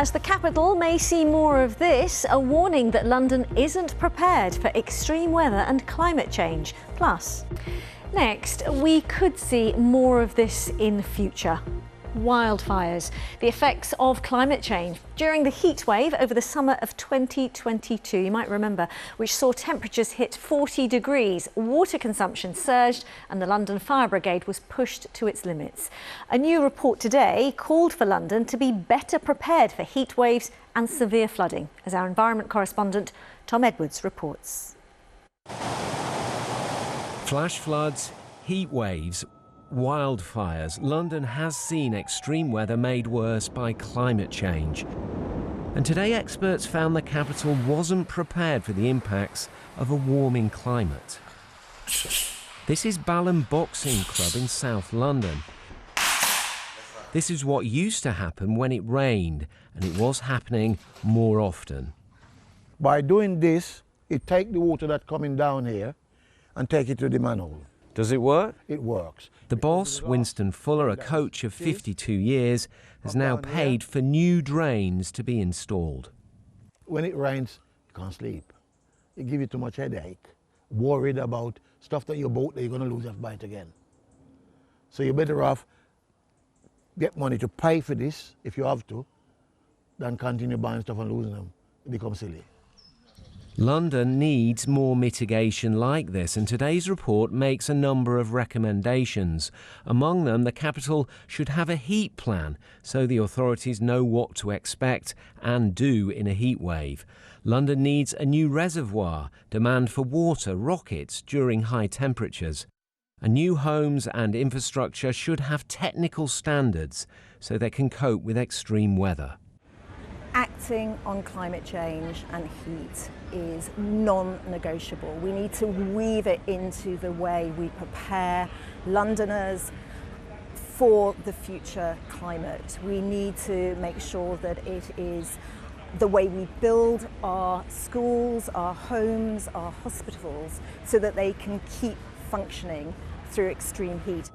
As the capital may see more of this, a warning that London isn't prepared for extreme weather and climate change. Plus, next, we could see more of this in future. Wildfires, the effects of climate change during the heat wave over the summer of 2022, you might remember, which saw temperatures hit 40 degrees, water consumption surged and the London Fire Brigade was pushed to its limits. A new report today called for London to be better prepared for heat waves and severe flooding, as our environment correspondent Tom Edwards reports. Flash floods, heat waves, wildfires. London has seen extreme weather made worse by climate change. And today experts found the capital wasn't prepared for the impacts of a warming climate. This is Balham Boxing Club in South London. This is what used to happen when it rained, and it was happening more often. By doing this, it takes the water that's coming down here and take it to the manhole. Does it work? It works. The boss, Winston Fuller, a coach of 52 years, has now paid for new drains to be installed. When it rains, you can't sleep. It gives you too much headache, worried about stuff that you bought that you're going to lose and buy it again. So you're better off get money to pay for this, if you have to, than continue buying stuff and losing them. It becomes silly. London needs more mitigation like this, and today's report makes a number of recommendations. Among them, the capital should have a heat plan so the authorities know what to expect and do in a heat wave. London needs a new reservoir, demand for water rockets during high temperatures. And new homes and infrastructure should have technical standards so they can cope with extreme weather. Acting on climate change and heat is non-negotiable. We need to weave it into the way we prepare Londoners for the future climate. We need to make sure that it is the way we build our schools, our homes, our hospitals, so that they can keep functioning through extreme heat.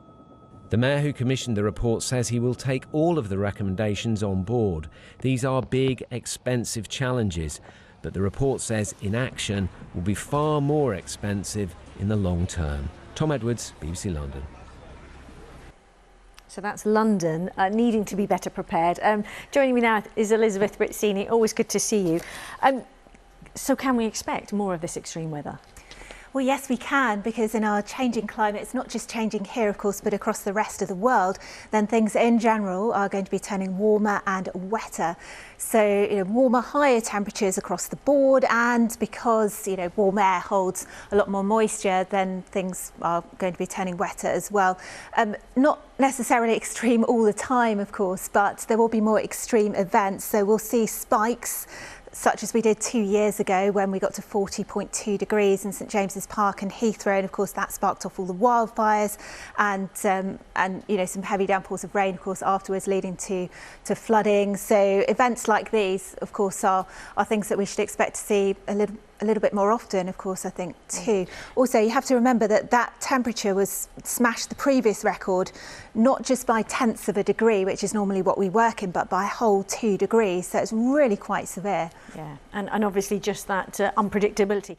The mayor who commissioned the report says he will take all of the recommendations on board. These are big, expensive challenges, but the report says inaction will be far more expensive in the long term. Tom Edwards, BBC London. So that's London needing to be better prepared. Joining me now is Elizabeth Rizzini. Always good to see you. So can we expect more of this extreme weather? Well, yes, we can, because in our changing climate, it's not just changing here, of course, but across the rest of the world, then things in general are going to be turning warmer and wetter. So, warmer, higher temperatures across the board, and because, warm air holds a lot more moisture, then things are going to be turning wetter as well. Not necessarily extreme all the time, of course, but there will be more extreme events. So we'll see spikes, such as we did 2 years ago when we got to 40.2 degrees in St James's Park and Heathrow, and of course that sparked off all the wildfires and some heavy downpours of rain, of course, afterwards, leading to flooding. So events like these, of course, are things that we should expect to see a little bit more often, of course, I think, too. Also, you have to remember that temperature smashed the previous record, not just by tenths of a degree, which is normally what we work in, but by a whole 2 degrees. So it's really quite severe. Yeah, and obviously just that unpredictability.